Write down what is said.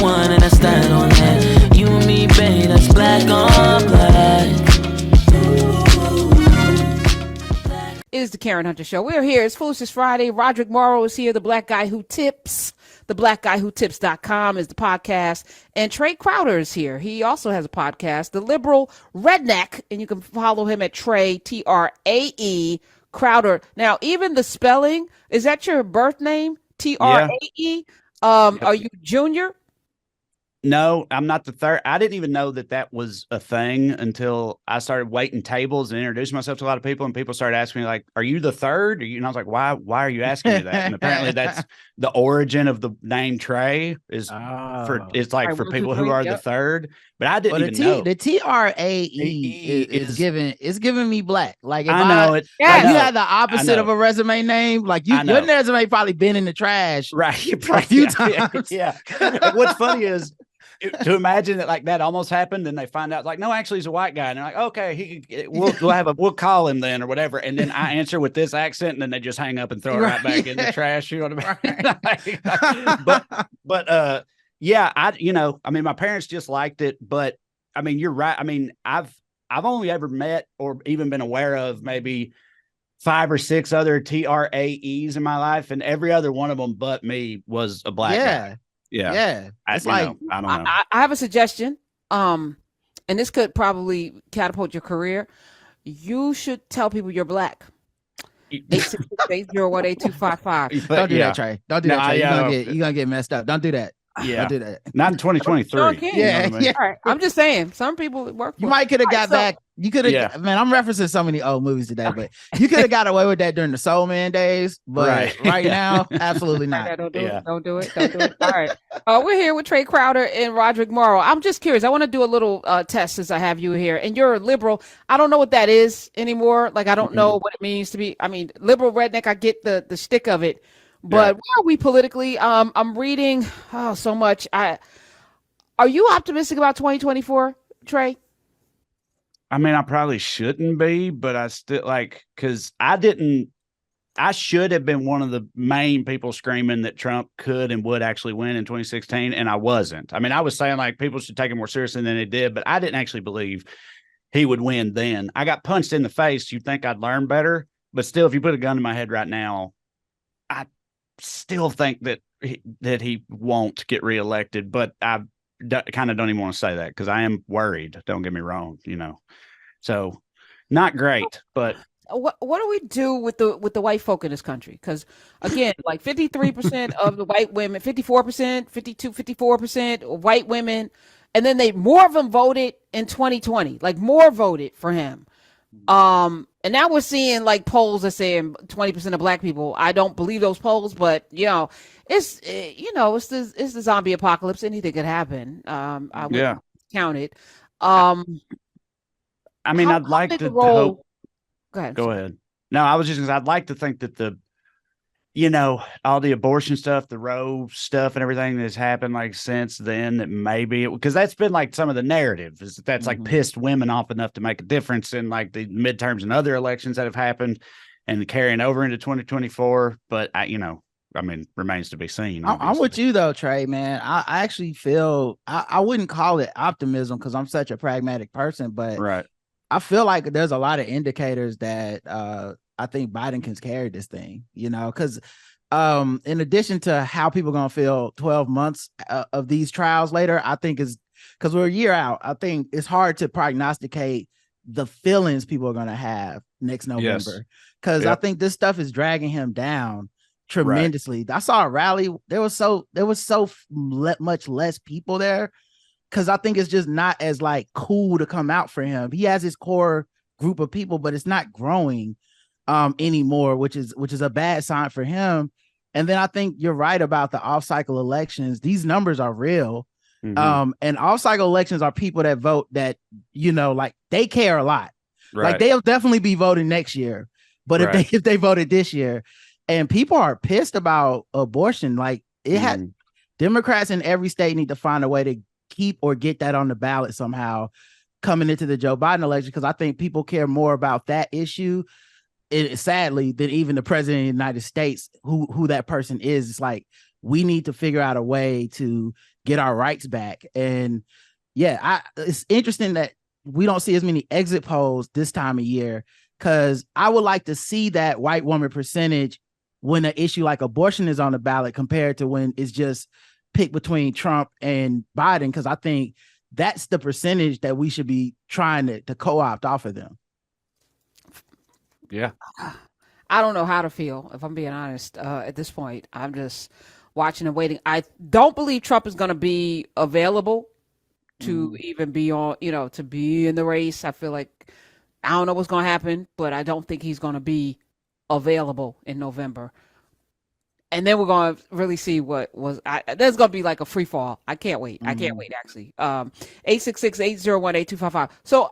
one and I stand on that. You and me, babe, that's black on black. It is the Karen Hunter Show. We're here. It's Foolishness Friday. Roderick Marrow is here, the black guy who tips. TheBlackGuyWhoTips.com is the podcast. And Trae Crowder is here. He also has a podcast, The Liberal Redneck, and you can follow him at Trae, Trae, Crowder. Now, even the spelling, is that your birth name? Trae? Are you junior? No, I'm not the third. I didn't even know that was a thing until I started waiting tables and introducing myself to a lot of people. And people started asking me, like, are you the third? And I was like, why are you asking me that? And apparently that's the origin of the name Trae is it's like for people who are the third. But I didn't even know. The Trae is giving me black. Like if I know it. Like you had the opposite of a resume name. Like your resume probably been in the trash, right? A few times. Yeah. What's funny is to imagine that like that almost happened, and they find out like no, actually he's a white guy, and they're like, okay, we'll call him then or whatever, and then I answer with this accent, and then they just hang up and throw it right back in the trash. You know what I mean? but yeah, I mean, my parents just liked it, but I mean, you're right. I mean, I've only ever met or even been aware of maybe 5 or 6 other TRAEs in my life, and every other one of them but me was a black guy. Yeah. It's I don't know. I have a suggestion. And this could probably catapult your career. You should tell people you're black. 866-801-8255. Don't do that, Trae. Don't do that, Trae. You're gonna get messed up. Don't do that. Yeah, don't do that. Not in 2023. Yeah. All right. I'm just saying, some people work. You might could have got back. You could have. Man, I'm referencing so many old movies today, but you could have got away with that during the Soul Man days. But right now, absolutely not. Don't do it. Don't do it. All right. We're here with Trae Crowder and Roderick Marrow. I'm just curious. I want to do a little test since I have you here. And you're a liberal. I don't know what that is anymore. Like I don't know what it means to be. I mean, liberal redneck. I get the shtick of it. But where are we politically? I'm reading so much. Are you optimistic about 2024, Trae? I mean, I probably shouldn't be, but I still because I should have been one of the main people screaming that Trump could and would actually win in 2016. And I wasn't. I mean, I was saying like people should take it more seriously than they did, but I didn't actually believe he would win then. I got punched in the face. You'd think I'd learn better, but still, if you put a gun to my head right now, I still think that he won't get reelected, but I kind of don't even want to say that because I am worried. Don't get me wrong, so not great. But what do we do with the white folk in this country? Because again, like 53% of the white women, 54%, 54% white women, and then more of them voted in 2020. Like more voted for him. And now we're seeing like polls that saying 20% of black people. I don't believe those polls, but it's the zombie apocalypse. Anything could happen. I would count it. I mean, I'd like to hope. Go ahead. No, I was just gonna say, I'd like to think that all the abortion stuff, the Roe stuff and everything that's happened like since then, that maybe because that's been like some of the narrative is that's like pissed women off enough to make a difference in like the midterms and other elections that have happened and carrying over into 2024. But I mean, remains to be seen. I'm with you though, Trae, man. I actually feel I wouldn't call it optimism because I'm such a pragmatic person, but I feel like there's a lot of indicators that I think Biden can carry this thing, because in addition to how people are going to feel 12 months of these trials later, I think is because we're a year out. I think it's hard to prognosticate the feelings people are going to have next November because I think this stuff is dragging him down tremendously. I saw a rally. There was so much less people there because I think it's just not as like cool to come out for him. He has his core group of people, but it's not growing anymore, which is a bad sign for him. And then I think you're right about the off-cycle elections. These numbers are real. And off-cycle elections are people that vote that, like they care a lot. Like they'll definitely be voting next year. But if they voted this year, and people are pissed about abortion, like it had Democrats in every state need to find a way to keep or get that on the ballot somehow coming into the Joe Biden election, because I think people care more about that issue, sadly, than even the president of the United States, who that person is. It's like we need to figure out a way to get our rights back. And yeah, it's interesting that we don't see as many exit polls this time of year, because I would like to see that white woman percentage when an issue like abortion is on the ballot compared to when it's just picked between Trump and Biden, because I think that's the percentage that we should be trying to co-opt off of them. Yeah. I don't know how to feel, if I'm being honest. At this point, I'm just watching and waiting. I don't believe Trump is going to be available to even be on, to be in the race. I feel like, I don't know what's going to happen, but I don't think he's going to be available in November. And then we're going to really see what was. There's going to be like a free fall. I can't wait. I can't wait, actually. 866-801-8255. So,